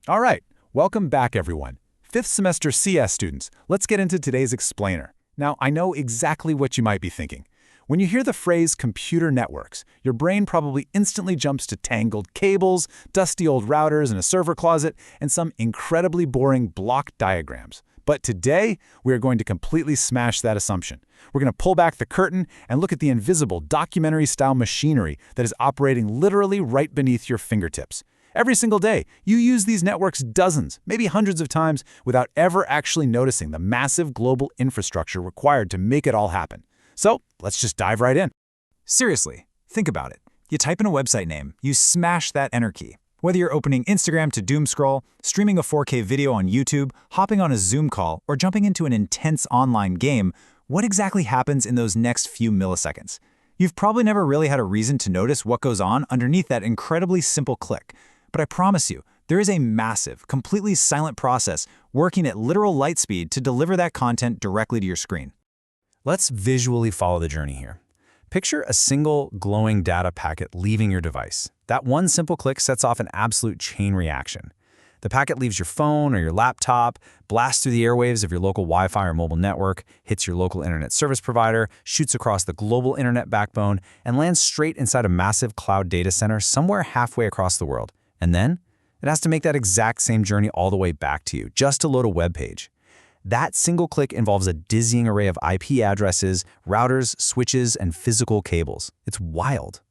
All right, welcome back everyone. Fifth semester CS students, let's get into today's explainer. Now, I know exactly what you might be thinking. When you hear the phrase computer networks, your brain probably instantly jumps to tangled cables, dusty old routers in a server closet, and some incredibly boring block diagrams. But today, we are going to completely smash that assumption. We're going to pull back the curtain and look at the invisible documentary-style machinery that is operating literally right beneath your fingertips. Every single day, you use these networks dozens, maybe hundreds of times without ever actually noticing the massive global infrastructure required to make it all happen. So, let's just dive right in. Seriously, think about it. You type in a website name, you smash that enter key. Whether you're opening Instagram to doom scroll, streaming a 4K video on YouTube, hopping on a Zoom call, or jumping into an intense online game, what exactly happens in those next few milliseconds? You've probably never really had a reason to notice what goes on underneath that incredibly simple click. But I promise you, there is a massive, completely silent process working at literal light speed to deliver that content directly to your screen. Let's visually follow the journey here. Picture a single glowing data packet leaving your device. That one simple click sets off an absolute chain reaction. The packet leaves your phone or your laptop, blasts through the airwaves of your local Wi-Fi or mobile network, hits your local internet service provider, shoots across the global internet backbone, and lands straight inside a massive cloud data center somewhere halfway across the world. And then, it has to make that exact same journey all the way back to you, just to load a web page. That single click involves a dizzying array of IP addresses, routers, switches, and physical cables. It's wild.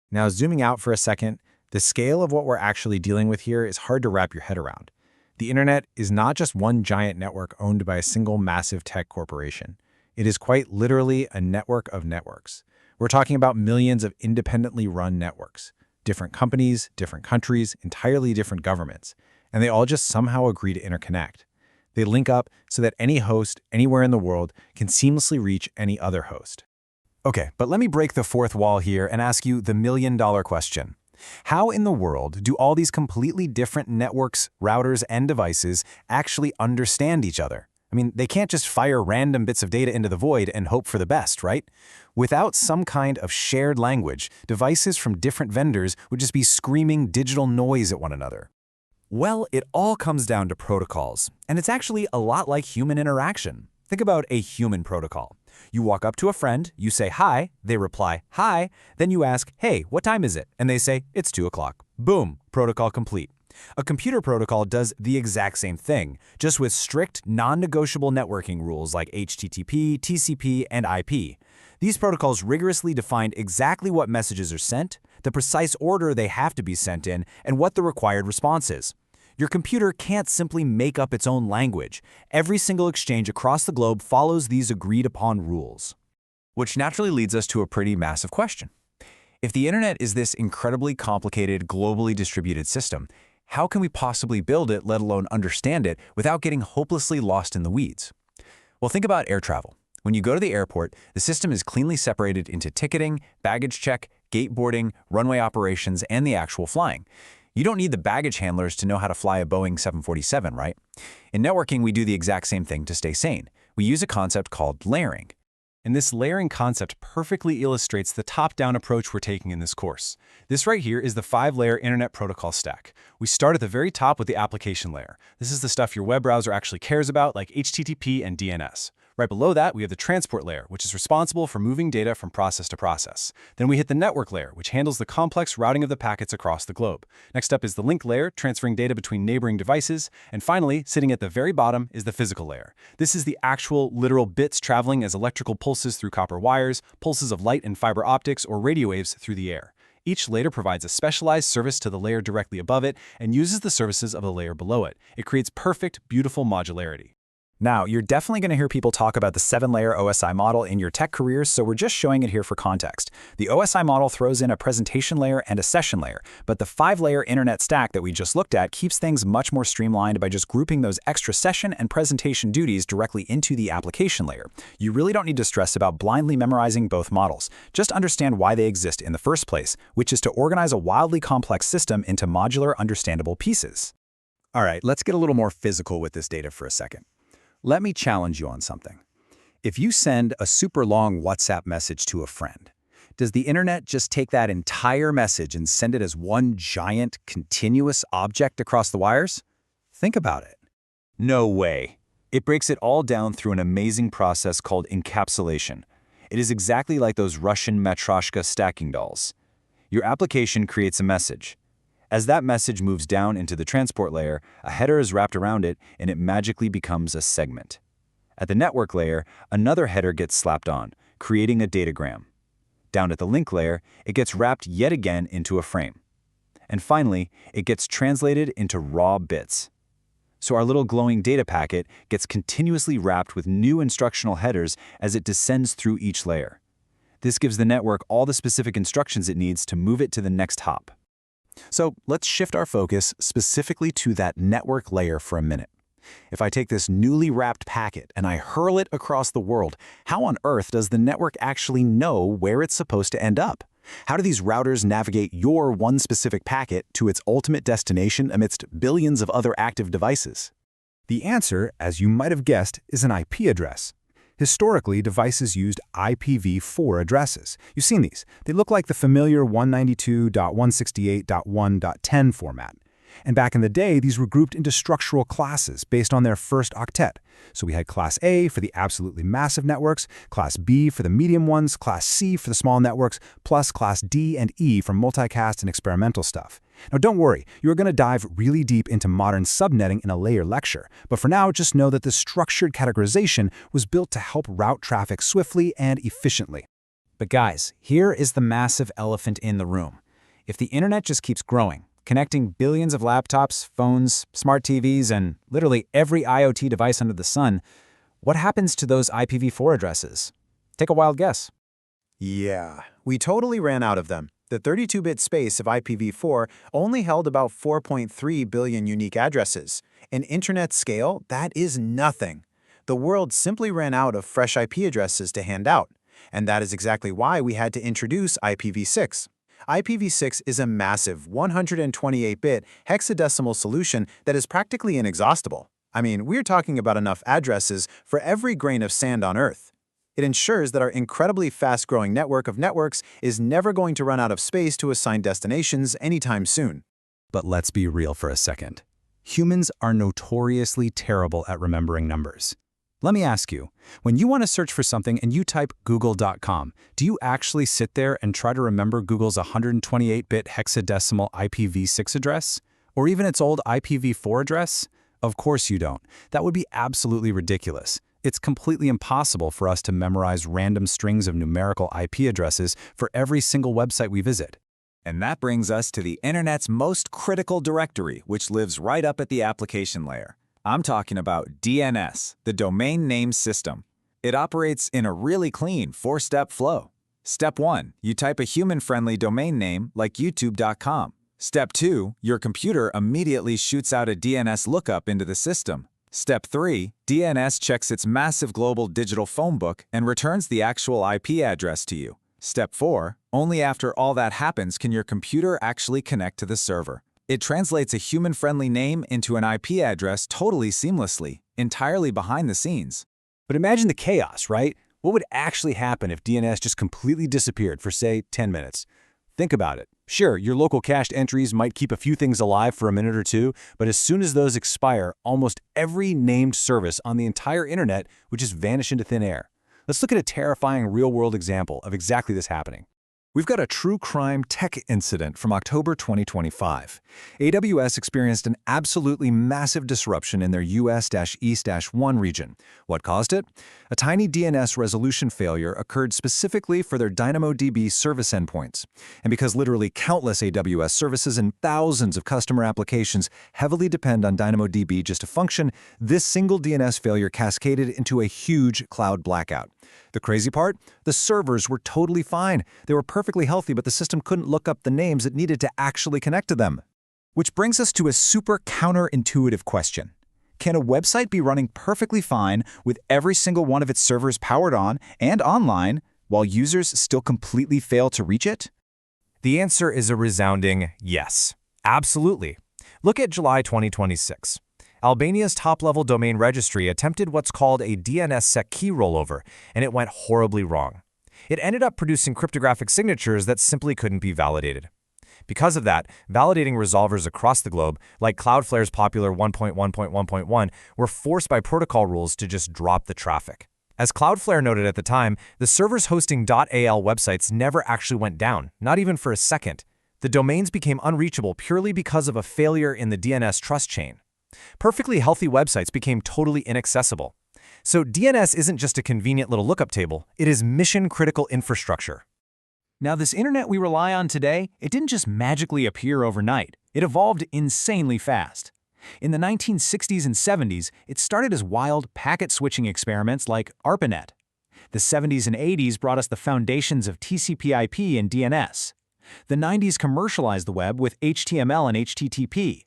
Now, zooming out for a second, the scale of what we're actually dealing with here is hard to wrap your head around. The internet is not just one giant network owned by a single massive tech corporation. It is quite literally a network of networks. We're talking about millions of independently run networks. Different companies, different countries, entirely different governments, and they all just somehow agree to interconnect. They link up so that any host anywhere in the world can seamlessly reach any other host. Okay, but let me break the fourth wall here and ask you the million-dollar question. How in the world do all these completely different networks, routers, and devices actually understand each other? I mean, they can't just fire random bits of data into the void and hope for the best, right? Without some kind of shared language, devices from different vendors would just be screaming digital noise at one another. Well, it all comes down to protocols, and it's actually a lot like human interaction. Think about a human protocol. You walk up to a friend, you say hi, they reply, hi, then you ask, hey, what time is it? And they say, it's 2 o'clock. Boom, protocol complete. A computer protocol does the exact same thing, just with strict, non-negotiable networking rules like HTTP, TCP, and IP. These protocols rigorously define exactly what messages are sent, the precise order they have to be sent in, and what the required response is. Your computer can't simply make up its own language. Every single exchange across the globe follows these agreed-upon rules. Which naturally leads us to a pretty massive question. If the internet is this incredibly complicated, globally distributed system, how can we possibly build it, let alone understand it, without getting hopelessly lost in the weeds? Well, think about air travel. When you go to the airport, the system is cleanly separated into ticketing, baggage check, gate boarding, runway operations, and the actual flying. You don't need the baggage handlers to know how to fly a Boeing 747, right? In networking, we do the exact same thing to stay sane. We use a concept called layering. And this layering concept perfectly illustrates the top-down approach we're taking in this course. This right here is the 5-layer internet protocol stack. We start at the very top with the application layer. This is the stuff your web browser actually cares about, like HTTP and DNS. Right below that, we have the transport layer, which is responsible for moving data from process to process. Then we hit the network layer, which handles the complex routing of the packets across the globe. Next up is the link layer, transferring data between neighboring devices. And finally, sitting at the very bottom is the physical layer. This is the actual, literal bits traveling as electrical pulses through copper wires, pulses of light and fiber optics, or radio waves through the air. Each layer provides a specialized service to the layer directly above it and uses the services of the layer below it. It creates perfect, beautiful modularity. Now, you're definitely going to hear people talk about the 7-layer OSI model in your tech careers, so we're just showing it here for context. The OSI model throws in a presentation layer and a session layer, but the 5-layer internet stack that we just looked at keeps things much more streamlined by just grouping those extra session and presentation duties directly into the application layer. You really don't need to stress about blindly memorizing both models. Just understand why they exist in the first place, which is to organize a wildly complex system into modular, understandable pieces. All right, let's get a little more physical with this data for a second. Let me challenge you on something. If you send a super long WhatsApp message to a friend, does the internet just take that entire message and send it as one giant, continuous object across the wires? Think about it. No way. It breaks it all down through an amazing process called encapsulation. It is exactly like those Russian matryoshka stacking dolls. Your application creates a message. As that message moves down into the transport layer, a header is wrapped around it and it magically becomes a segment. At the network layer, another header gets slapped on, creating a datagram. Down at the link layer, it gets wrapped yet again into a frame. And finally, it gets translated into raw bits. So our little glowing data packet gets continuously wrapped with new instructional headers as it descends through each layer. This gives the network all the specific instructions it needs to move it to the next hop. So let's shift our focus specifically to that network layer for a minute. If I take this newly wrapped packet and I hurl it across the world, how on earth does the network actually know where it's supposed to end up? How do these routers navigate your one specific packet to its ultimate destination amidst billions of other active devices? The answer, as you might have guessed, is an IP address. Historically, devices used IPv4 addresses. You've seen these. They look like the familiar 192.168.1.10 format. And back in the day, these were grouped into structural classes based on their first octet. So we had Class A for the absolutely massive networks, Class B for the medium ones, Class C for the small networks, plus Class D and E for multicast and experimental stuff. Now don't worry, you are going to dive really deep into modern subnetting in a later lecture, but for now just know that this structured categorization was built to help route traffic swiftly and efficiently. But guys, here is the massive elephant in the room. If the internet just keeps growing, connecting billions of laptops, phones, smart TVs, and literally every IoT device under the sun, what happens to those IPv4 addresses? Take a wild guess. Yeah, we totally ran out of them. The 32-bit space of IPv4 only held about 4.3 billion unique addresses. In internet scale, that is nothing. The world simply ran out of fresh IP addresses to hand out. And that is exactly why we had to introduce IPv6. IPv6 is a massive 128-bit hexadecimal solution that is practically inexhaustible. I mean, we're talking about enough addresses for every grain of sand on Earth. It ensures that our incredibly fast-growing network of networks is never going to run out of space to assign destinations anytime soon. But let's be real for a second. Humans are notoriously terrible at remembering numbers. Let me ask you, when you want to search for something and you type google.com, do you actually sit there and try to remember Google's 128-bit hexadecimal IPv6 address? Or even its old IPv4 address? Of course you don't. That would be absolutely ridiculous. It's completely impossible for us to memorize random strings of numerical IP addresses for every single website we visit. And that brings us to the internet's most critical directory, which lives right up at the application layer. I'm talking about DNS, the domain name system. It operates in a really clean 4-step flow. Step 1, you type a human-friendly domain name like youtube.com. Step 2, your computer immediately shoots out a DNS lookup into the system. Step 3, DNS checks its massive global digital phone book and returns the actual IP address to you. Step 4, only after all that happens can your computer actually connect to the server. It translates a human-friendly name into an IP address totally seamlessly, entirely behind the scenes. But imagine the chaos, right? What would actually happen if DNS just completely disappeared for, say, 10 minutes? Think about it. Sure, your local cached entries might keep a few things alive for a minute or two, but as soon as those expire, almost every named service on the entire internet would just vanish into thin air. Let's look at a terrifying real-world example of exactly this happening. We've got a true crime tech incident from October 2025. AWS experienced an absolutely massive disruption in their US-East-1 region. What caused it? A tiny DNS resolution failure occurred specifically for their DynamoDB service endpoints. And because literally countless AWS services and thousands of customer applications heavily depend on DynamoDB just to function, this single DNS failure cascaded into a huge cloud blackout. The crazy part? The servers were totally fine. They were perfectly healthy, but the system couldn't look up the names it needed to actually connect to them. Which brings us to a super counterintuitive question. Can a website be running perfectly fine with every single one of its servers powered on and online while users still completely fail to reach it? The answer is a resounding yes. Absolutely. Look at July 2026. Albania's top-level domain registry attempted what's called a DNSSEC key rollover, and it went horribly wrong. It ended up producing cryptographic signatures that simply couldn't be validated. Because of that, validating resolvers across the globe, like Cloudflare's popular 1.1.1.1, were forced by protocol rules to just drop the traffic. As Cloudflare noted at the time, the servers hosting .al websites never actually went down, not even for a second. The domains became unreachable purely because of a failure in the DNS trust chain. Perfectly healthy websites became totally inaccessible. So DNS isn't just a convenient little lookup table, it is mission-critical infrastructure. Now, this internet we rely on today, it didn't just magically appear overnight. It evolved insanely fast. In the 1960s and 70s, it started as wild packet switching experiments like ARPANET. The 70s and 80s brought us the foundations of TCP/IP and DNS. The 90s commercialized the web with HTML and HTTP.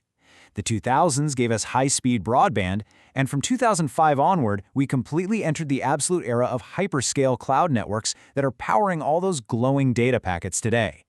The 2000s gave us high-speed broadband, and from 2005 onward, we completely entered the absolute era of hyperscale cloud networks that are powering all those glowing data packets today.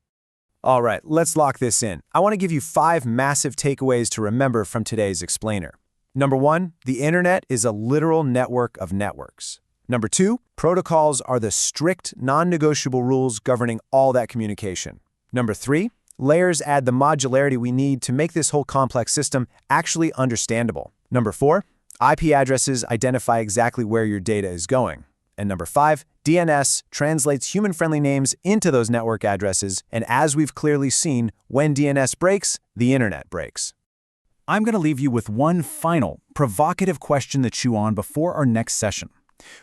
All right, let's lock this in. I want to give you 5 massive takeaways to remember from today's explainer. Number 1, the internet is a literal network of networks. Number 2, protocols are the strict, non-negotiable rules governing all that communication. Number 3, layers add the modularity we need to make this whole complex system actually understandable. Number 4, IP addresses identify exactly where your data is going. And number 5, DNS translates human-friendly names into those network addresses, and as we've clearly seen, when DNS breaks, the internet breaks. I'm going to leave you with one final, provocative question to chew on before our next session.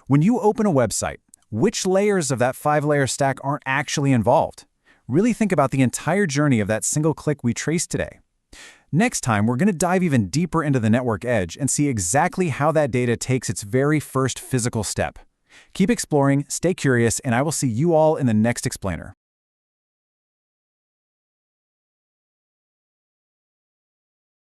When you open a website, which layers of that 5-layer stack aren't actually involved? Really think about the entire journey of that single click we traced today. Next time, we're going to dive even deeper into the network edge and see exactly how that data takes its very first physical step. Keep exploring, stay curious, and I will see you all in the next explainer.